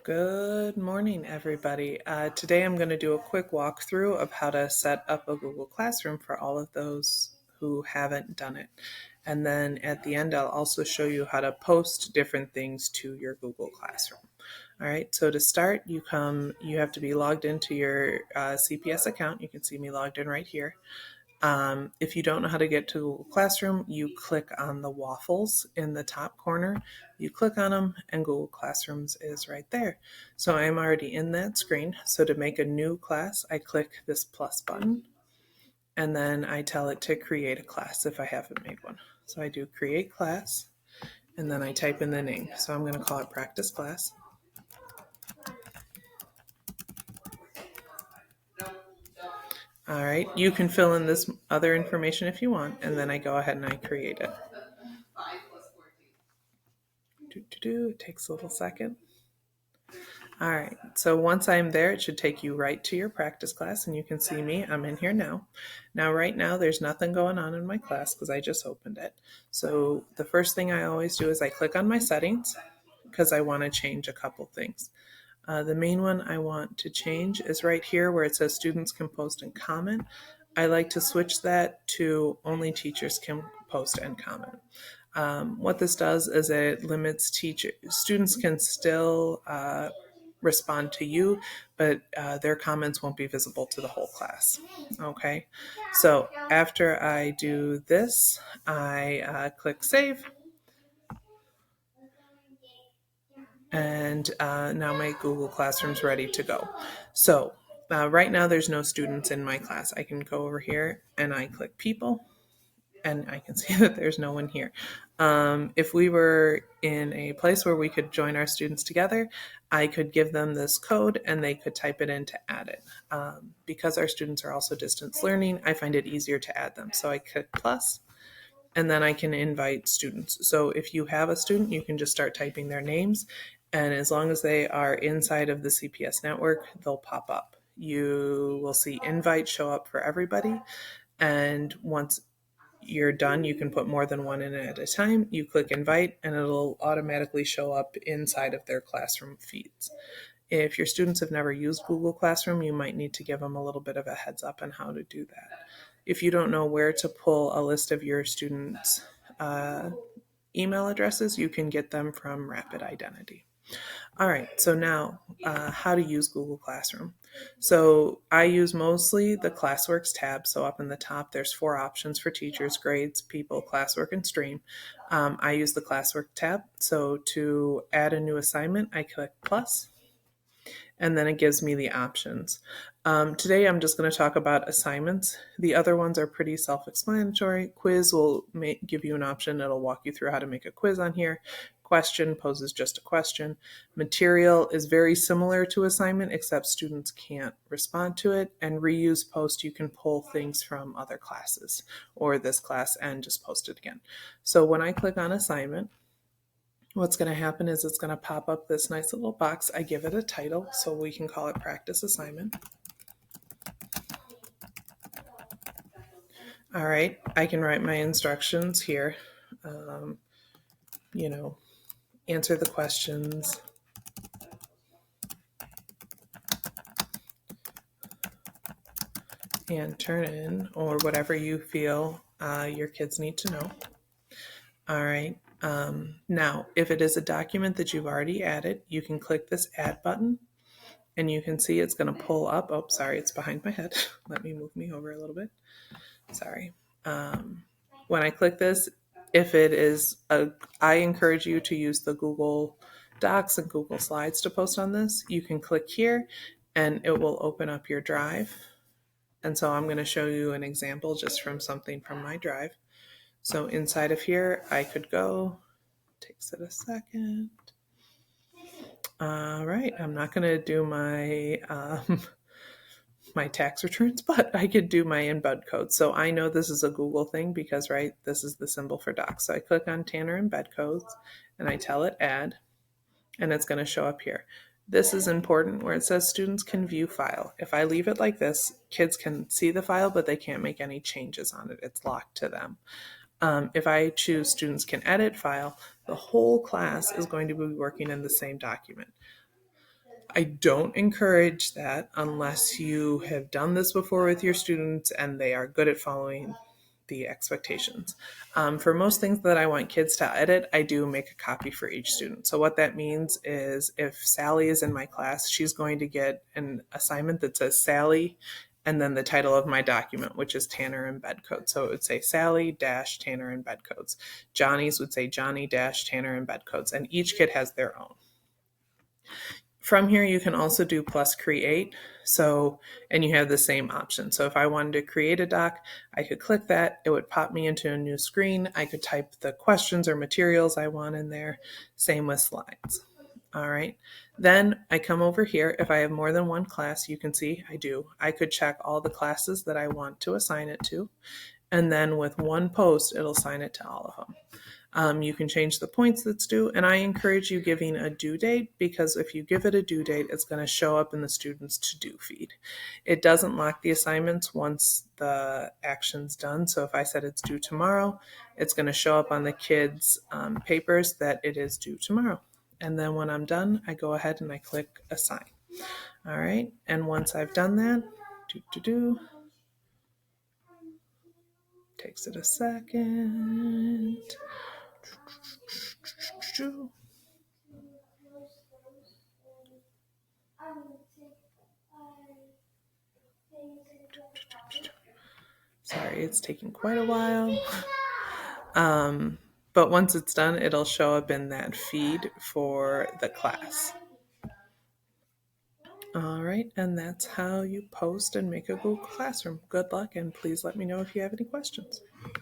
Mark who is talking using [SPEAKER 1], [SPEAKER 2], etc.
[SPEAKER 1] Good morning, everybody. Today I'm going to do a quick walkthrough of how to set up a Google Classroom for all of those who haven't done it. And then at the end, I'll also show you how to post different things to your Google Classroom. All right, so to start, you have to be logged into your CPS account. You can see me logged in right here. If you don't know how to get to Google Classroom, you click on the waffles in the top corner. You click on them and Google Classrooms is right there. So I'm already in that screen. So to make a new class, I click this plus button and then I tell it to create a class if I haven't made one. So I do create class and then I type in the name. So I'm going to call it practice class. All right, you can fill in this other information if you want, and then I go ahead and I create it. It takes a little second. All right, so once I'm there, it should take you right to your practice class, and you can see me. I'm in here now. Now, right now, there's nothing going on in my class because I just opened it. So the first thing I always do is I click on my settings because I want to change a couple things. The main one I want to change is right here where it says students can post and comment. I like to switch that to only teachers can post and comment. What this does is it limits students can still respond to you, but their comments won't be visible to the whole class. Okay, so after I do this, I click save. And now my Google Classroom's ready to go. So right now there's no students in my class. I can go over here and I click people and I can see that there's no one here. If we were in a place where we could join our students together, I could give them this code and they could type it in to add it. Because our students are also distance learning, I find it easier to add them. So I click plus and then I can invite students. So if you have a student, you can just start typing their names. And as long as they are inside of the CPS network, they'll pop up. You will see invite show up for everybody. And once you're done, you can put more than one in at a time. You click invite and it'll automatically show up inside of their classroom feeds. If your students have never used Google Classroom, you might need to give them a little bit of a heads up on how to do that. If you don't know where to pull a list of your students' email addresses, you can get them from Rapid Identity. All right, so now how to use Google Classroom. So I use mostly the Classworks tab. So up in the top, there's 4 options for teachers, grades, people, classwork, and stream. I use the Classwork tab. So to add a new assignment, I click plus, and then it gives me the options. Today I'm just going to talk about assignments. The other ones are pretty self-explanatory. Quiz will give you an option. It'll walk you through how to make a quiz on here. Question poses just a question. Material is very similar to assignment, except students can't respond to it. And reuse post, you can pull things from other classes or this class and just post it again. So when I click on assignment, what's going to happen is it's going to pop up this nice little box. I give it a title, so we can call it practice assignment. All right, I can write my instructions here. Answer the questions. And turn in, or whatever you feel your kids need to know. All right. Now, if it is a document that you've already added, you can click this add button and you can see it's going to pull up. Oh, sorry, it's behind my head. Let me move me over a little bit. Sorry. When I click this, if it is I encourage you to use the Google Docs and Google Slides to post on this. You can click here and it will open up your drive. And so I'm going to show you an example just from something from my drive. So inside of here, I could go, takes it a second. All right, I'm not going to do my my tax returns, but I could do my embed code. So I know this is a Google thing because, right, this is the symbol for docs. So I click on Tanner embed codes and I tell it add, and it's going to show up here. This is important where it says students can view file. If I leave it like this, kids can see the file, but they can't make any changes on it. It's locked to them. If I choose students can edit file, the whole class is going to be working in the same document. I don't encourage that unless you have done this before with your students and they are good at following the expectations. For most things that I want kids to edit, I do make a copy for each student. So what that means is if Sally is in my class, she's going to get an assignment that says Sally and then the title of my document, which is Tanner Embed Codes. So it would say Sally dash Tanner Embed Codes. Johnny's would say Johnny dash Tanner Embed Codes. And each kid has their own. From here, you can also do plus create. So, and you have the same option. So if I wanted to create a doc, I could click that. It would pop me into a new screen. I could type the questions or materials I want in there. Same with slides. All right. Then I come over here. If I have more than one class, you can see I do. I could check all the classes that I want to assign it to. And then with one post, it'll assign it to all of them. You can change the points that's due, and I encourage you giving a due date because if you give it a due date, it's going to show up in the student's to-do feed. It doesn't lock the assignments once the action's done. So if I said it's due tomorrow, it's going to show up on the kids' papers that it is due tomorrow. And then when I'm done, I go ahead and I click assign. All right, and once I've done that, takes it a second. Sorry, it's taking quite a while. But once it's done, it'll show up in that feed for the class. All right, and that's how you post and make a Google Classroom. Good luck, and please let me know if you have any questions.